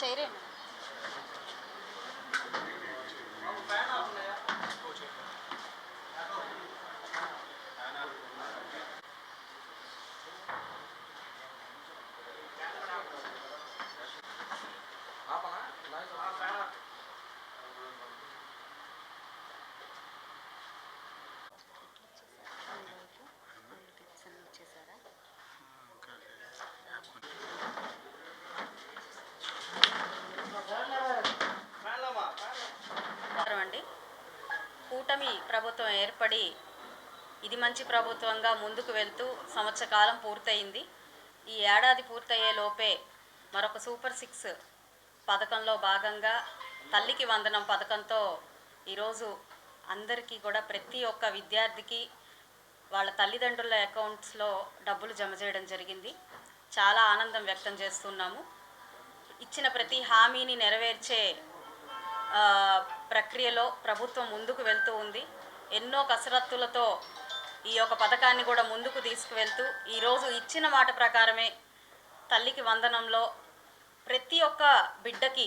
చేయరే అండి. కూటమి ప్రభుత్వం ఏర్పడి ఇది మంచి ప్రభుత్వంగా ముందుకు వెళ్తూ సంవత్సర కాలం పూర్తయింది. ఈ ఏడాది పూర్తయ్యే లోపే మరొక సూపర్ 6 పథకంలో భాగంగా తల్లికి వందనం పథకంతో ఈరోజు అందరికీ కూడా ప్రతి ఒక్క విద్యార్థికి వాళ్ళ తల్లిదండ్రుల అకౌంట్స్లో డబ్బులు జమ చేయడం జరిగింది. చాలా ఆనందం వ్యక్తం చేస్తున్నాము. ఇచ్చిన ప్రతి హామీని నెరవేర్చే ప్రక్రియలో ప్రభుత్వం ముందుకు వెళ్తూ ఉంది. ఎన్నో కసరత్తులతో ఈ యొక్క పథకాన్ని కూడా ముందుకు తీసుకువెళ్తూ ఈరోజు ఇచ్చిన మాట ప్రకారమే తల్లికి వందనంలో ప్రతి ఒక్క బిడ్డకి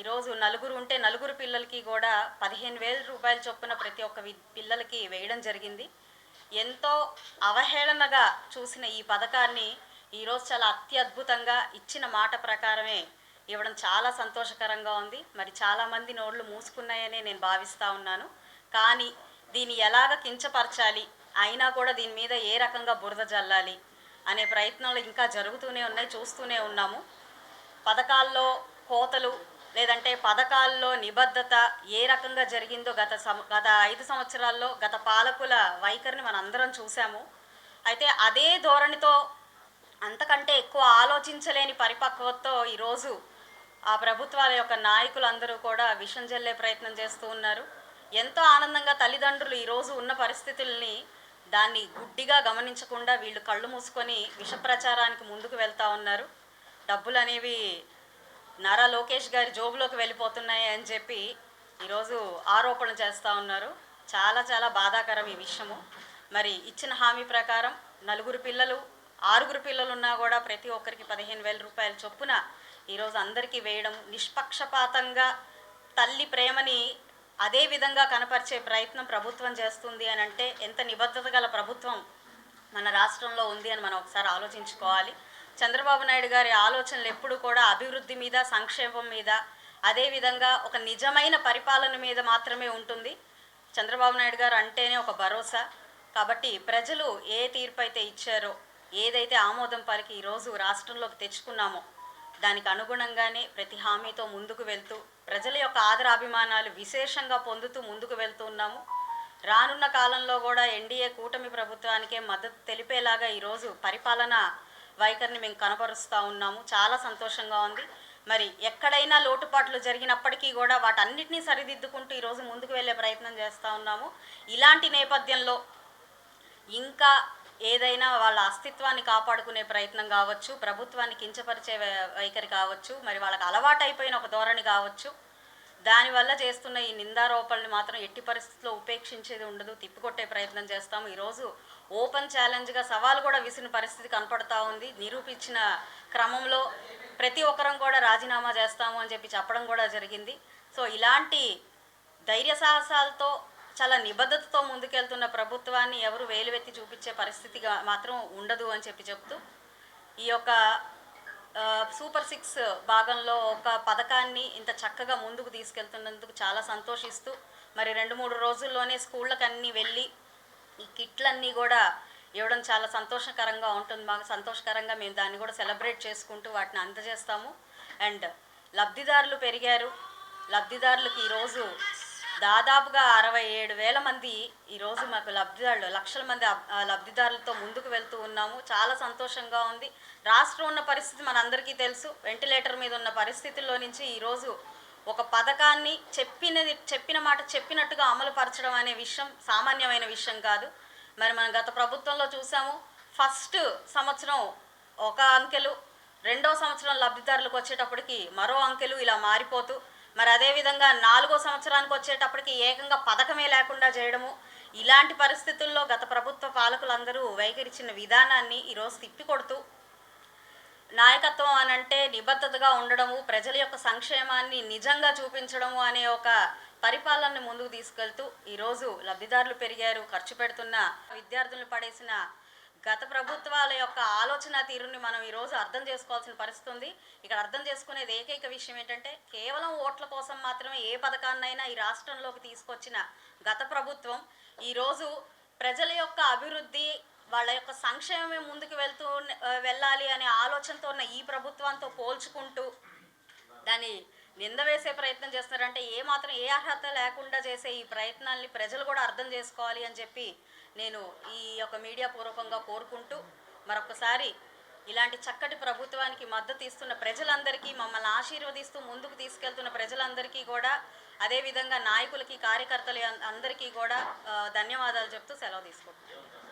ఈరోజు నలుగురు ఉంటే నలుగురు పిల్లలకి కూడా 15,000 రూపాయల చొప్పున ప్రతి ఒక్క పిల్లలకి వేయడం జరిగింది. ఎంతో అవహేళనగా చూసిన ఈ పథకాన్ని ఈరోజు చాలా అత్యద్భుతంగా ఇచ్చిన మాట ప్రకారమే ఇవ్వడం చాలా సంతోషకరంగా ఉంది. మరి చాలామంది నోళ్ళు మూసుకున్నాయనే నేను భావిస్తూ ఉన్నాను. కానీ దీన్ని ఎలాగ కించపరచాలి, అయినా కూడా దీని మీద ఏ రకంగా బురద జల్లాలి అనే ప్రయత్నాలు ఇంకా జరుగుతూనే ఉన్నాయి, చూస్తూనే ఉన్నాము. పథకాల్లో కోతలు లేదంటే పథకాల్లో నిబద్ధత ఏ రకంగా జరిగిందో గత 5 సంవత్సరాల్లో గత పాలకుల వైఖరిని మనందరం చూసాము. అయితే అదే ధోరణితో అంతకంటే ఎక్కువ ఆలోచించలేని పరిపక్వతతో ఈరోజు ఆ ప్రభుత్వాల యొక్క నాయకులందరూ కూడా విషం జల్లే ప్రయత్నం చేస్తూ ఉన్నారు. ఎంతో ఆనందంగా తల్లిదండ్రులు ఈరోజు ఉన్న పరిస్థితుల్ని దాన్ని గుడ్డిగా గమనించకుండా వీళ్ళు కళ్ళు మూసుకొని విష ప్రచారానికి ముందుకు వెళ్తూ ఉన్నారు. డబ్బులు అనేవి నారా లోకేష్ గారి జోబులోకి వెళ్ళిపోతున్నాయి అని చెప్పి ఈరోజు ఆరోపణలు చేస్తూ ఉన్నారు. చాలా చాలా బాధాకరం ఈ విషయము. మరి ఇచ్చిన హామీ ప్రకారం 4 పిల్లలు 6 పిల్లలు ఉన్నా కూడా ప్రతి ఒక్కరికి 15,000 రూపాయల చొప్పున ఈరోజు అందరికీ వేయడం, నిష్పక్షపాతంగా తల్లి ప్రేమని అదే విధంగా కనపరిచే ప్రయత్నం ప్రభుత్వం చేస్తుంది అని అంటే ఎంత నిబద్ధత గల ప్రభుత్వం మన రాష్ట్రంలో ఉంది అని మనం ఒకసారి ఆలోచించుకోవాలి. చంద్రబాబు నాయుడు గారి ఆలోచనలు ఎప్పుడు కూడా అభివృద్ధి మీద, సంక్షేమం మీద, అదేవిధంగా ఒక నిజమైన పరిపాలన మీద మాత్రమే ఉంటుంది. చంద్రబాబు నాయుడు గారు అంటేనే ఒక భరోసా. కాబట్టి ప్రజలు ఏ తీర్పు అయితే ఇచ్చారో, ఏదైతే ఆమోదం పలికి ఈరోజు రాష్ట్రంలోకి తెచ్చుకున్నామో దానికి అనుగుణంగానే ప్రతి హామీతో ముందుకు వెళ్తూ ప్రజల యొక్క ఆదరాభిమానాలు విశేషంగా పొందుతూ ముందుకు వెళ్తూ ఉన్నాము. రానున్న కాలంలో కూడా ఎన్డీఏ కూటమి ప్రభుత్వానికే మద్దతు తెలిపేలాగా ఈరోజు పరిపాలన వైఖరిని మేము కనబరుస్తూ ఉన్నాము. చాలా సంతోషంగా ఉంది. మరి ఎక్కడైనా లోటుపాట్లు జరిగినప్పటికీ కూడా వాటన్నిటినీ సరిదిద్దుకుంటూ ఈరోజు ముందుకు వెళ్ళే ప్రయత్నం చేస్తూ ఉన్నాము. ఇలాంటి నేపథ్యంలో ఇంకా ఏదైనా వాళ్ళ అస్తిత్వాన్ని కాపాడుకునే ప్రయత్నం కావచ్చు, ప్రభుత్వాన్ని కించపరిచే వైఖరి కావచ్చు, మరి వాళ్ళకి అలవాటైపోయిన ఒక ధోరణి కావచ్చు, దానివల్ల చేస్తున్న ఈ నిందారోపణలు మాత్రం ఎట్టి పరిస్థితుల్లో ఉపేక్షించేది ఉండదు, తిప్పికొట్టే ప్రయత్నం చేస్తాము. ఈరోజు ఓపెన్ ఛాలెంజ్గా సవాల్ కూడా విసిరిన పరిస్థితి కనపడతా ఉంది. నిరూపించిన క్రమంలో ప్రతి ఒక్కరం కూడా రాజీనామా చేస్తాము అని చెప్పి చెప్పడం కూడా జరిగింది. సో ఇలాంటి ధైర్య సాహసాలతో చాలా నిబద్ధతతో ముందుకెళ్తున్న ప్రభుత్వాన్ని ఎవరు వేలువెత్తి చూపించే పరిస్థితిగా మాత్రం ఉండదు అని చెప్తూ ఈ యొక్క సూపర్ 6 భాగంలో ఒక పథకాన్ని ఇంత చక్కగా ముందుకు తీసుకెళ్తున్నందుకు చాలా సంతోషిస్తూ మరి 2-3 రోజుల్లోనే స్కూళ్ళకి అన్నీ వెళ్ళి ఈ కిట్లన్నీ కూడా ఇవ్వడం చాలా సంతోషకరంగా ఉంటుంది. మాకు సంతోషకరంగా మేము దాన్ని కూడా సెలబ్రేట్ చేసుకుంటూ వాటిని అందజేస్తాము. అండ్ లబ్ధిదారులు పెరిగారు. లబ్ధిదారులకు ఈరోజు దాదాపుగా 67,000 మంది ఈరోజు మాకు లబ్ధిదారులు, లక్షల మంది లబ్ధిదారులతో ముందుకు వెళ్తూ ఉన్నాము. చాలా సంతోషంగా ఉంది. రాష్ట్రం ఉన్న పరిస్థితి మనందరికీ తెలుసు. వెంటిలేటర్ మీద ఉన్న పరిస్థితుల్లో నుంచి ఈరోజు ఒక పథకాన్ని చెప్పిన మాట చెప్పినట్టుగా అమలు పరచడం అనే విషయం సామాన్యమైన విషయం కాదు. మరి మనం గత ప్రభుత్వంలో చూసాము. ఫస్ట్ సంవత్సరం ఒక అంకెలు, రెండో సంవత్సరం లబ్ధిదారులకు వచ్చేటప్పటికి మరో అంకెలు ఇలా మారిపోతూ, మరి అదేవిధంగా 4వ సంవత్సరానికి వచ్చేటప్పటికి ఏకంగా పథకమే లేకుండా చేయడము, ఇలాంటి పరిస్థితుల్లో గత ప్రభుత్వ పాలకులందరూ వైఖరిచిన విధానాన్ని ఈరోజు తిప్పికొడుతూ నాయకత్వం అని అంటే నిబద్ధతగా ఉండడము, ప్రజల యొక్క సంక్షేమాన్ని నిజంగా చూపించడము అనే ఒక పరిపాలనని ముందుకు తీసుకెళ్తూ ఈరోజు లబ్ధిదారులు పెరిగారు, ఖర్చు పెడుతున్న విద్యార్థులను పడేసిన గత ప్రభుత్వాల యొక్క ఆలోచన తీరుని మనం ఈరోజు అర్థం చేసుకోవాల్సిన పరిస్థితి ఉంది. ఇక్కడ అర్థం చేసుకునేది ఏకైక విషయం ఏంటంటే కేవలం ఓట్ల కోసం మాత్రమే ఏ పథకాన్నైనా ఈ రాష్ట్రంలోకి తీసుకొచ్చిన గత ప్రభుత్వం ఈరోజు ప్రజల యొక్క అభివృద్ధి, వాళ్ళ యొక్క సంక్షేమమే ముందుకు వెళ్ళాలి అనే ఆలోచనతో ఉన్న ఈ ప్రభుత్వంతో పోల్చుకుంటూ దాన్ని నింద వేసే ప్రయత్నం చేస్తున్నారంటే ఏమాత్రం ఏ అర్హత లేకుండా చేసే ఈ ప్రయత్నాల్ని ప్రజలు కూడా అర్థం చేసుకోవాలి అని చెప్పి నేను ఈ యొక్క మీడియా పూర్వకంగా కోరుకుంటూ మరొకసారి ఇలాంటి చక్కటి ప్రభుత్వానికి మద్దతు ఇస్తున్న ప్రజలందరికీ, మమ్మల్ని ఆశీర్వదిస్తూ ముందుకు తీసుకెళ్తున్న ప్రజలందరికీ కూడా, అదేవిధంగా నాయకులకి, కార్యకర్తలు అందరికీ కూడా ధన్యవాదాలు చెప్తూ సెలవు తీసుకుంటున్నాను.